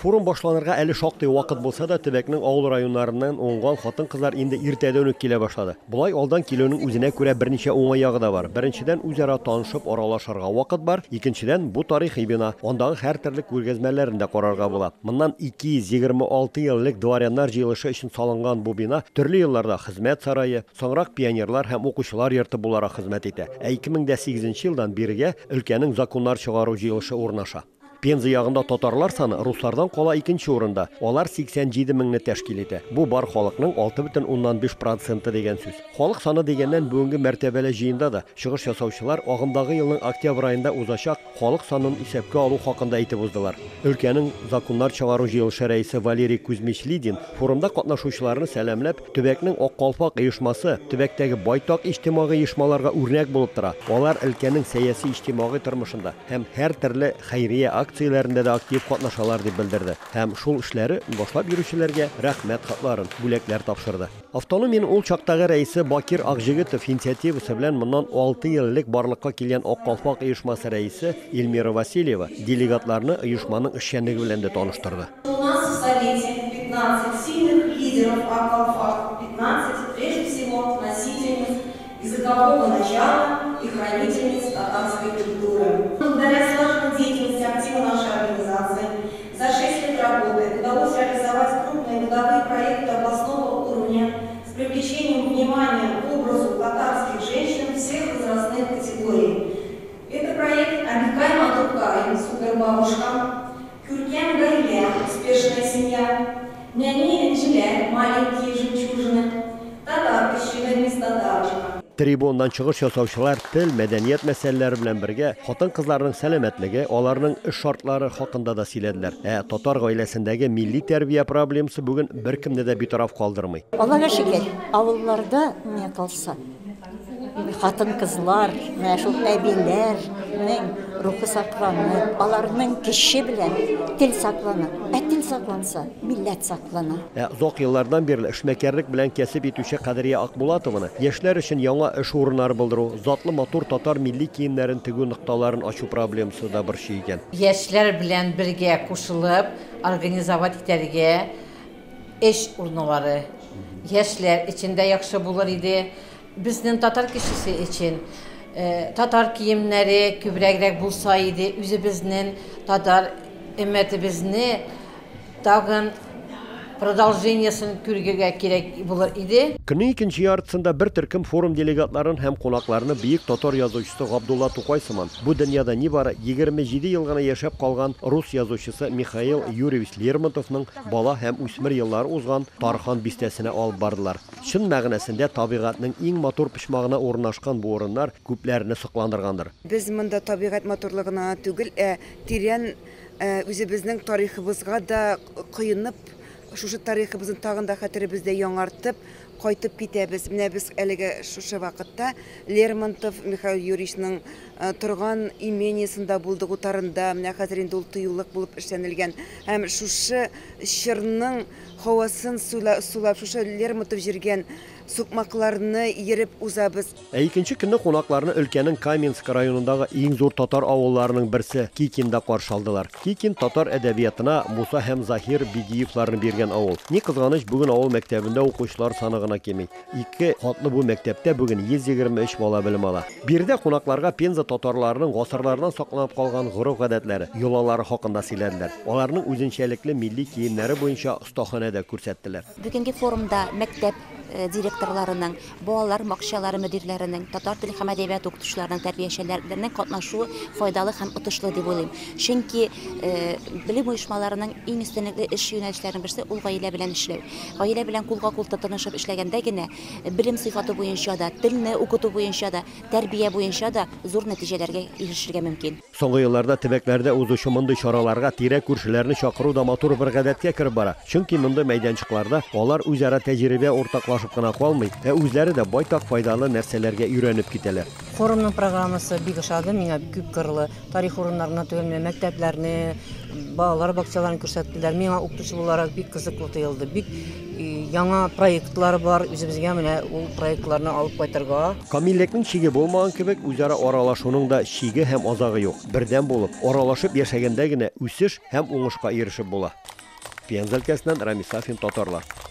Форум башланырга әле шактый вакыт булса да, төбәкнең авыл районнарыннан уңган хатын-кызлар инде иртәдән үк килә башлады. Булай алдан килүнең үзенә күрә берничә уңай ягы да бар. Беренчедән, үзара танышып, аралашырга вакыт бар. Икенчедән, бу тарихи бина, андагы һәр төрле күргәзмәләрен дә карарга була. Моннан 226 еллык дворяннар җыелышы өчен салынган бу бина төрле елларда хезмәт сарае, соңрак пионерлар һәм укучылар йорты буларак хезмәт итә. 2008 елдан бирегә өлкәнең законнар чыгару җыелышы урнаша. Пенза ягында татарлар саны руслардан кала икенче урында. Алар 87 меңне тәшкил итә. Бу бар халыкның 6,5% дигән сүз. Халык саны дигәннән бүгенге мәртәбәле җыенда да чыгыш ясаучылар агымдагы елның октябрь аенда узачак халык санын исәпкә алу хакында әйтеп уздылар. Өлкәнең законнар чыгару җыелышы рәисе Валерий Кузьмич-Лидин форумда катнашучыларны сәламләп, төбәкнең Ак калфак оешмасы төбәктәге байтак иҗтимагый оешмаларга үрнәк булып тора. Алар өлкәнең сәяси иҗтимагый тормышында һәм һәр төрле хәйрия акцияләрендә дә актив катнашалар дип белдерде. Һәм шул эшләре башлап йөрүчеләргә рәхмәт хатларын, бүләкләр тапшырды. Автономиянең ул чактагы рәисе Бакир Акҗигитов инициативасы белән моннан 6 еллык барлыкка килгән Ак калфак оешмасы рәисе Эльмира Васильева делегатларны оешманың эшчәнлеге белән дә таныштырды. У нас в Совете 15 сильных лидеров Ак калфак, 15 прежде всего носительниц языкового начала и хранительниц татарской культуры. Благодаря слаженной деятельности актива нашей организации за 6 лет работы удалось реализовать крупные годовые проекты областного уровня с привлечением внимания к образу татарских женщин всех возрастных категорий. Это проект «Абикай Матуркай», «Супербабушка», «Кюркен Гайле», «Успешная семья», «Няни Энджеле», «Маленькие жемчужины», «Татар пищевыми татарчика». Трибуннан чыгыш ясаучылар тел, мәдәният мәсьәләләре белән бергә хатын-кызларның сәламәтлеге, аларның эш шартлары хакында да сөйләделәр. Татар гаиләсендәге милли тәрбия проблемасы бүген беркемне дә битараф калдырмый. Аллага шөкер, авылларда менә калса, хатын-кызлар, менә шул әбиләрнең рухы сакланып, аларның кеше белән тел саклана. Тел сакланса, милләт саклана. Зак еллардан бирле эшмәкәрлек белән кәсеп итүче Кадрия Акбулатованы яшьләр өчен яңа эш урыннары булдыру, затлы матур татар милли киемнәрен тегү нокталарын ачу проблемасы да борчый икән. Яшьләр белән бергә кушылып, организовать итәргә эш урыннары. Яшьләр içində яхшы булыр иде. Безнең татар кешесе өчен татар киемнәре күбрәгрәк булса иде, үзебезнең татар өммәтебезне тагын продолжениесын күргәгә кирәк булыр иде. Көннең икенче яртысында бер төркем форум делегатларын һәм кунакларны бөек татар язучысы Габдулла Тукай сыман бу дөньяда нибары 27 ел гына яшәп калган рус язучысы Михаил Юрьевич Лермонтовның бала һәм үсмер еллары узган Тархан бистәсенә алып бардылар. Чын мәгънәсендә табигатьнең иң матур пишмагына урнашкан бу урыннар күпләрне сокландыргандыр. Без монда табигать матурлыгына түгел, тирән үзебезнең тарихыбызга да кыйынып, шушы тарихыбызның тагын да хәтеребездә яңартып, кайтып китәбез. Менә без әлегә шушы вакытта Лермонтов Михаил Юрьевичның торган имениясендә булдык утарында, менә хәзер инде ул тыюлык булып эшләнелгән. Һәм шушы чырның һавасын сулап, шушы Лермонтов җиргән сукмакларны йөреп узабыз. Икенче көнне кунакларны өлкәнең Каменск районындагы иң зур татар авылларының берсе Кикиндә каршы алдылар. Кикин татар әдәбиятына Муса һәм Захир Бидиевларны биргән авыл. Ни кызганыч, бүген авыл мәктәбендә укучылар саны гына кеми. 2 хатлы бу мәктәптә бүген 123 бала белем ала. Бирдә кунакларга Пенза татарларының гасырлардан сакланып калган гореф-гадәтләре, йолалары хакында сөйләделәр. Аларның үзенчәлекле милли киемнәре буенча остаханәдә күрсәттеләр. Бүгенге форумда мәктәп директорларының, балалар бакчалары мөдирләренең, татар теле һәм әдәбият укытучыларының, тәрбиячеләренең катнашуы файдалы һәм отышлы дип уйлыйм. Чөнки билим оешмаларының иң өстенлекле эш юнәлешләренең берсе ул гаилә белән эшләү. Гаилә белән кулга-кул тотынышып эшләгәндә генә билим сыйфаты буенча да, телне укыту буенча да, тәрбия буенча да зур нәтиҗәләргә ирешергә мөмкин. Соңгы елларда төбәкләрдә узучы мондый чараларга тирә күршеләрне чакыру да матур бер гадәткә киреп бара. Чөнки мондый мәйданчыкларда алар үзара тәҗрибә уртаклашып кына калмый, үзләре дә байтак файдалы нәрсәләргә өйрәнеп китәләр. Форумның программасы бик ошады миңа, күп кырлы. Тарих урыннарына түгел, мәктәпләрне, балалар бакчаларын күрсәттеләр. Миңа укытучы буларак бик кызыклы тоелды. Бик яңа проектлар бар, үзебезгә менә ул проектларны алып кайтырга. Камиллекнең чиге булмаган кебек, үзара аралашуның да чиге һәм азагы юк. Бердәм булып, аралашып яшәгәндә генә үсеш һәм уңышка ирешеп була. Пенза өлкәсеннән Рамис Сафин, Татарлар.